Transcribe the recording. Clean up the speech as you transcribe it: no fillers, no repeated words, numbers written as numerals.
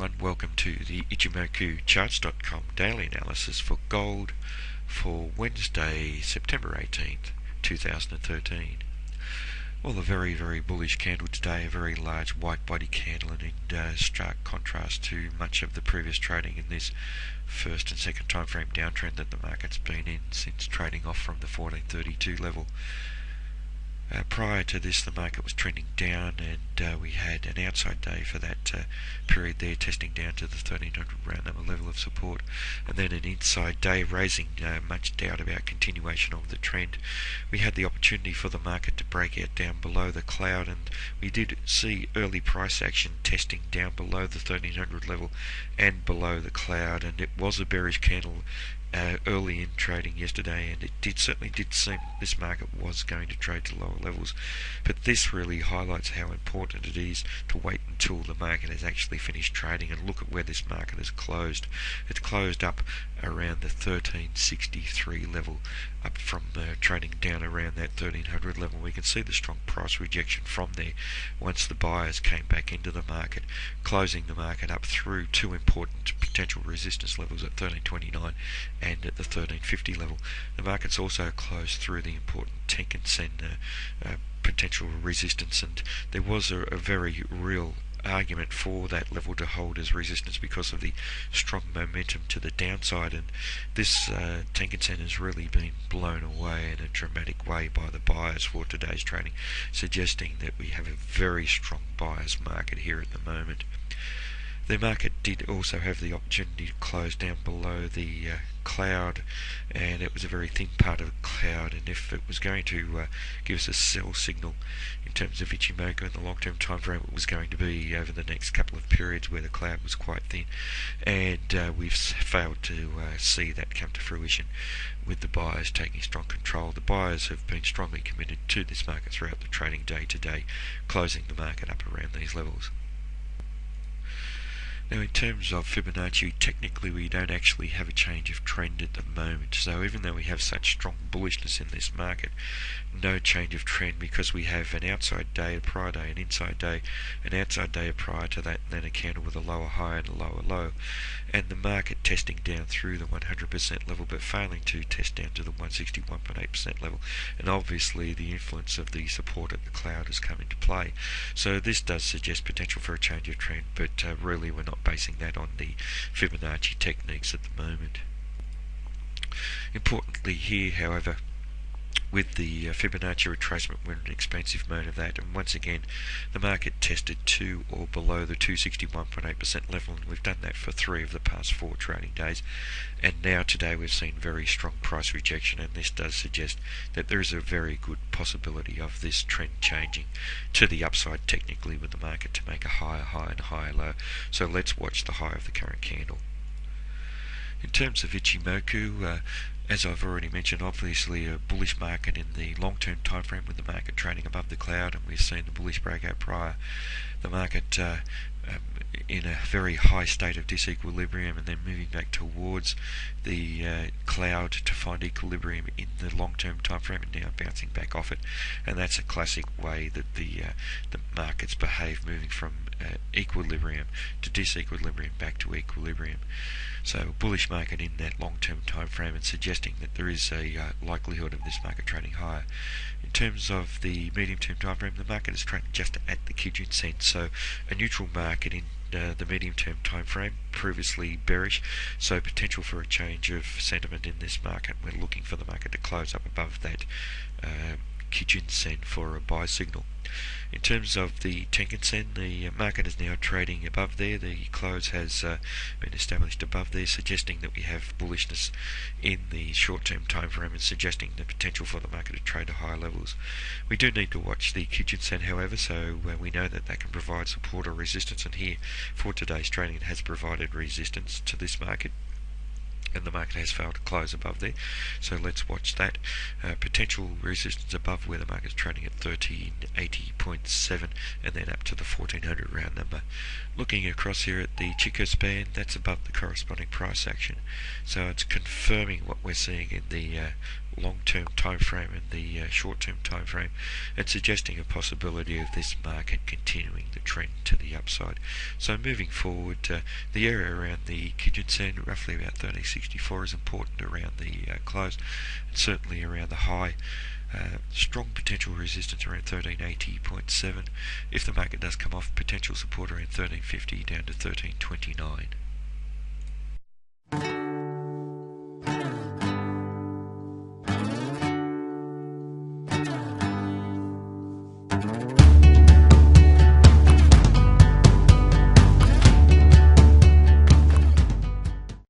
everyone, welcome to the Ichimoku Charts.com daily analysis for gold for Wednesday, September 18th, 2013. Well, a very bullish candle today, a very large white body candle, and in stark contrast to much of the previous trading in this first and second time frame downtrend that the market's been in since trading off from the 1432 level. Prior to this, the market was trending down, and we had an outside day for that period there, testing down to the 1300 round number level of support, and then an inside day raising much doubt about continuation of the trend. We had the opportunity for the market to break out down below the cloud, and we did see early price action testing down below the 1300 level and below the cloud, and it was a bearish candle early in trading yesterday, and it certainly did seem this market was going to trade to lower levels. But this really highlights how important it is to wait until the market has actually finished trading and look at where this market has closed. It's closed up around the 1363 level, up from trading down around that 1300 level. We can see the strong price rejection from there once the buyers came back into the market, closing the market up through two important potential resistance levels at 1329 and at the 1350 level. The market's also closed through the important Tenkan-sen potential resistance, and there was a very real argument for that level to hold as resistance because of the strong momentum to the downside, and this Tenkan-sen has really been blown away in a dramatic way by the buyers for today's trading, suggesting that we have a very strong buyers market here at the moment. The market did also have the opportunity to close down below the cloud, and it was a very thin part of the cloud, and if it was going to give us a sell signal in terms of Ichimoku in the long-term time frame, it was going to be over the next couple of periods where the cloud was quite thin, and we've failed to see that come to fruition with the buyers taking strong control. The buyers have been strongly committed to this market throughout the trading day today, closing the market up around these levels. Now, in terms of Fibonacci, technically we don't actually have a change of trend at the moment. So even though we have such strong bullishness in this market, no change of trend, because we have an outside day, a prior day, an inside day, an outside day prior to that, and then a candle with a lower high and a lower low. And the market testing down through the 100% level, but failing to test down to the 161.8% level. And obviously the influence of the support at the cloud has come into play. So this does suggest potential for a change of trend, but really we're not basing that on the Fibonacci techniques at the moment. Importantly here, however, with the Fibonacci retracement, we're in an expansive mode of that, and once again the market tested to or below the 261.8% level, and we've done that for 3 of the past 4 trading days, and now today we've seen very strong price rejection, and this does suggest that there is a very good possibility of this trend changing to the upside technically, with the market to make a higher high and higher low. So let's watch the high of the current candle. In terms of Ichimoku, as I've already mentioned, obviously a bullish market in the long-term time frame, with the market trading above the cloud, and we've seen the bullish breakout prior. The market in a very high state of disequilibrium, and then moving back towards the cloud to find equilibrium in the long-term time frame, and now bouncing back off it. And that's a classic way that the markets behave, moving from equilibrium to disequilibrium back to equilibrium. So a bullish market in that long-term time frame, and suggesting that there is a likelihood of this market trading higher. In terms of the medium-term time frame, the market is trading just at the Kijun-sen, so a neutral market in the medium-term time frame, previously bearish, so potential for a change of sentiment in this market. We're looking for the market to close up above that Kijun-sen for a buy signal. In terms of the Tenkan-sen, the market is now trading above there. The close has been established above there, suggesting that we have bullishness in the short-term time frame, and suggesting the potential for the market to trade to higher levels. We do need to watch the Kijun-sen, however, so we know that that can provide support or resistance, and here for today's trading it has provided resistance to this market, and the market has failed to close above there. So let's watch that. Potential resistance above where the market's trading at 1380.7, and then up to the 1400 round number. Looking across here at the Chico span, that's above the corresponding price action. So it's confirming what we're seeing in the long-term time frame and the short-term time frame, and suggesting a possibility of this market continuing the trend to the upside. So moving forward, the area around the Kijun-sen, roughly about 1364, is important around the close, and certainly around the high. Strong potential resistance around 1380.7. If the market does come off, potential support around 1350 down to 1329.